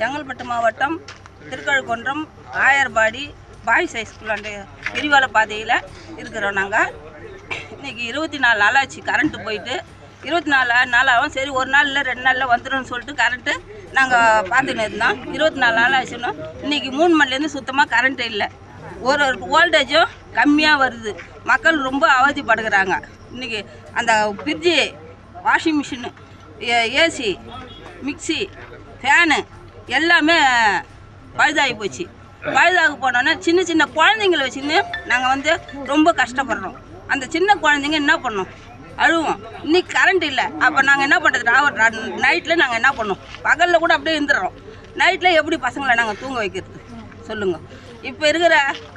செங்கல்பட்டு மாவட்டம் திருக்கழுக்குன்றம் ஆயர்பாடி பாய்ஸ் ஹைஸ்கூலாண்ட கிரிவல பாதையில் இருக்கிறோம். நாங்கள் இன்றைக்கி 24 நாளாச்சு கரண்ட்டு போயிட்டு. 24 நாளாகவும் சரி, ஒரு நாள் இல்லை 2 நாளில் வந்துடும் சொல்லிட்டு கரண்ட்டு நாங்கள் பார்த்துன்னு இருந்தோம். 24 நாள் ஆச்சுன்னா இன்றைக்கி 3 மணிலேருந்து சுத்தமாக கரண்ட்டு இல்லை. ஒரு வோல்டேஜும் கம்மியாக வருது. மக்கள் ரொம்ப அவதிப்படுகிறாங்க. இன்றைக்கி அந்த fridge, washing machine, AC, mixie, fan எல்லாமே பழுதாகி போச்சு. பழுதாக போனோன்னா சின்ன சின்ன குழந்தைங்கள வச்சுன்னு நாங்கள் ரொம்ப கஷ்டப்படுறோம். அந்த சின்ன குழந்தைங்க என்ன பண்ணோம், அழுவோம். இன்றைக்கி கரண்ட் இல்லை. அப்போ நாங்கள் என்ன பண்ணுறது? நைட்டில் நாங்கள் என்ன பண்ணோம்? பகலில் கூட அப்படியே இருந்துடுறோம். நைட்டில் எப்படி பசங்களை நாங்கள் தூங்க வைக்கிறது சொல்லுங்கள்? இப்போ இருக்கிற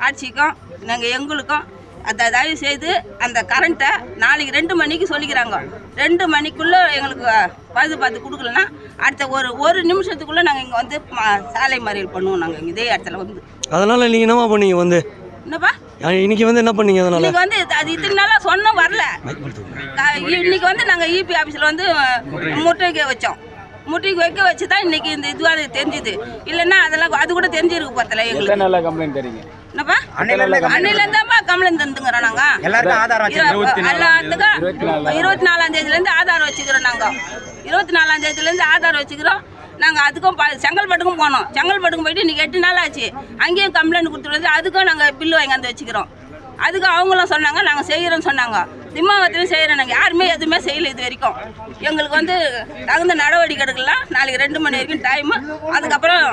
ஆட்சிக்கும் எங்களுக்கும் தயவு செய்து அந்த கரண்ட்டை நாளைக்கு 2 மணிக்கு சொல்லிக்கிறாங்க. 2 மணிக்குள்ளே எங்களுக்கு பார்த்து கொடுக்கலன்னா அடுத்த ஒரு நிமிஷத்துக்குள்ளே நாங்கள் இங்கே சாலை மறியல் பண்ணுவோம். நாங்கள் இதே இடத்துல அதனால் நீங்கள் என்னமா பண்ணீங்க என்னப்பா இன்னைக்கு என்ன பண்ணீங்க? அதனால அது இத்தனை நாளாக சொன்னோம் வரல. இன்னைக்கு நாங்கள் இபி ஆஃபீஸில் முற்றுகை வச்சோம். முற்றுகை வைக்க வச்சு தான் இன்னைக்கு இந்த இதுவாக தெரிஞ்சுது. இல்லைன்னா அதெல்லாம் அது கூட தெரிஞ்சிருக்கு பார்த்தல எங்களுக்கு. நல்லா கம்ப்ளைண்ட் தரீங்க என்னப்பா? அன்னையிலேருந்தாப்பா கம்ப்ளைண்ட் தந்துங்கிறோம். நாங்கள் எல்லாத்துக்கும் 24ஆம் தேதியிலேருந்து ஆதாரம் வச்சுக்கிறோம். நாங்கள் 24ஆம் தேதியிலேருந்து ஆதாரம் வச்சுக்கிறோம். நாங்கள் அதுக்கும் செங்கல்பட்டுக்கும் போனோம். செங்கல்பட்டுக்கும் போயிட்டு இன்றைக்கி 8 நாள் ஆச்சு. அங்கேயும் கம்ப்ளைண்ட் கொடுத்துட்டு அதுக்கும் நாங்கள் பில்லு வாங்கி வச்சுக்கிறோம். அதுக்கு அவங்களும் சொன்னாங்க நாங்கள் செய்கிறோன்னு சொன்னாங்க. திம்மாவத்திலையும் செய்கிறோம். நாங்கள் யாருமே எதுவுமே செய்யலை இது வரைக்கும். எங்களுக்கு தகுந்த நடவடிக்கை எடுக்கலாம். நாளைக்கு 2 மணி வரைக்கும் டைமு. அதுக்கப்புறம்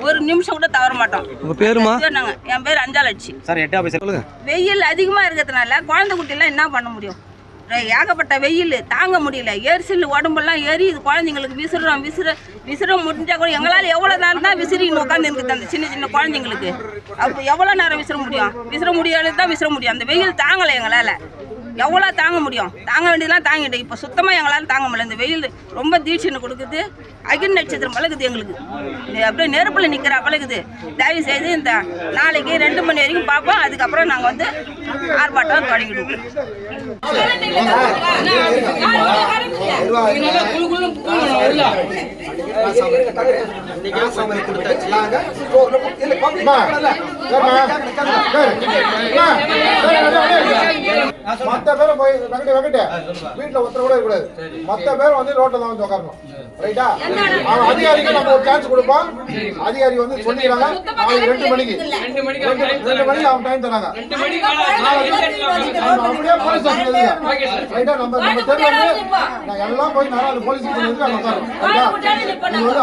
ஒரு நிமிஷம் கூட தவற மாட்டோம். உங்கள் பேருமா? நாங்கள் என் பேர் அஞ்சாலட்சி. வெயில் அதிகமாக இருக்கிறதுனால குழந்தை குட்டிலாம் என்ன பண்ண முடியும்? ஏகப்பட்ட வெயில் தாங்க முடியல. எரிசல் உடம்பெல்லாம் எரியுது. குழந்தைங்களுக்கு விசிற முடிஞ்சால் கூட எங்களால் எவ்வளோ நேரம் தான் விசிறின்னு உட்காந்து இருக்குது அந்த சின்ன சின்ன குழந்தைங்களுக்கு. அப்போ எவ்வளோ நேரம் விசிற முடியாது தான் விசிற முடியும். அந்த வெயில் தாங்கலை எங்களால். எவ்வளோ தாங்க முடியும்? தாங்க வேண்டியதெல்லாம் தாங்கிட்டு இப்போ சுத்தமாக எங்களால் தாங்க முடியல. இந்த வெயில் ரொம்ப தீட்சணை கொடுக்குது. அகில் நட்சத்திரம் பழகுது எங்களுக்கு. அப்படியே நெருப்பில் நிற்கிற பழகுது. தயவு செய்து இந்த நாளைக்கு 2 மணி வரைக்கும் பார்ப்போம். அதுக்கப்புறம் நாங்கள் ஆர்ப்பாட்டம் தொடங்கிடுவோம். மற்ற பேரும் போய் வீட்டுல ஒருத்தர் கூட இருக்கக்கூடாது. மற்ற பேர் ரோட்ல தான் உட்காரணும். ரைட்டா? அவன் அதிகாரிக்கு நம்ம ஒரு சான்ஸ் கொடுப்போம். அதிகாரி சொல்லிக்கிறாங்க நாளைக்கு 2 மணிக்கு 2 மணிக்கு அவன் டைம் தராங்க. அப்படியே போலீஸ் ரைட்டா? நம்ம தெருவில் எல்லாம் போய் நான் போலீஸ் அங்க உட்காரோம். ரைட்டா?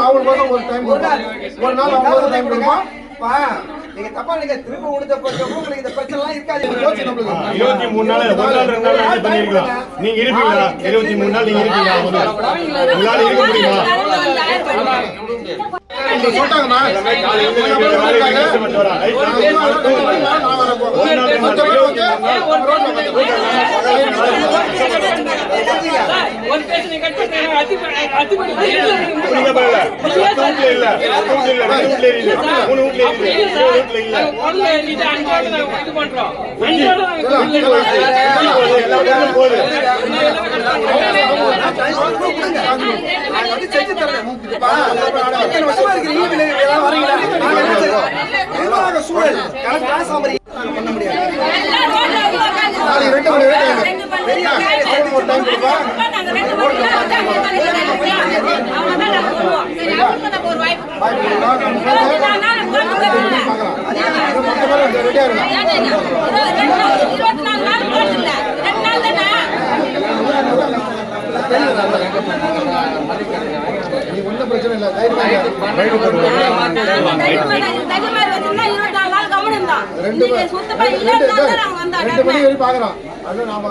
அவங்களுக்கு ஒரு டைம் கொடுப்போம். ஒரு நாள் அவங்களுக்கு டைம் கொடுப்போம். நீங்க தப்பா நீங்க திரும்ப கொடுத்த உங்களுக்கு இந்த பிரச்சனை எல்லாம் இருக்காது. 23 நாள் 2 நாள் பண்ணிருக்கலாம். நீங்க இருப்பீங்களா? 23 நாள் நீங்க இருப்பீங்களா? உங்களால இருக்க முடியுமா? சொல்லிட்டாங்கண்ணா செஞ்சு தரேன். சூழல் பண்ண முடியாது. ஒன்றும் பிரச்சனை இல்லை. 2 மணி வரைக்கும் பாக்குறோம். அது நாம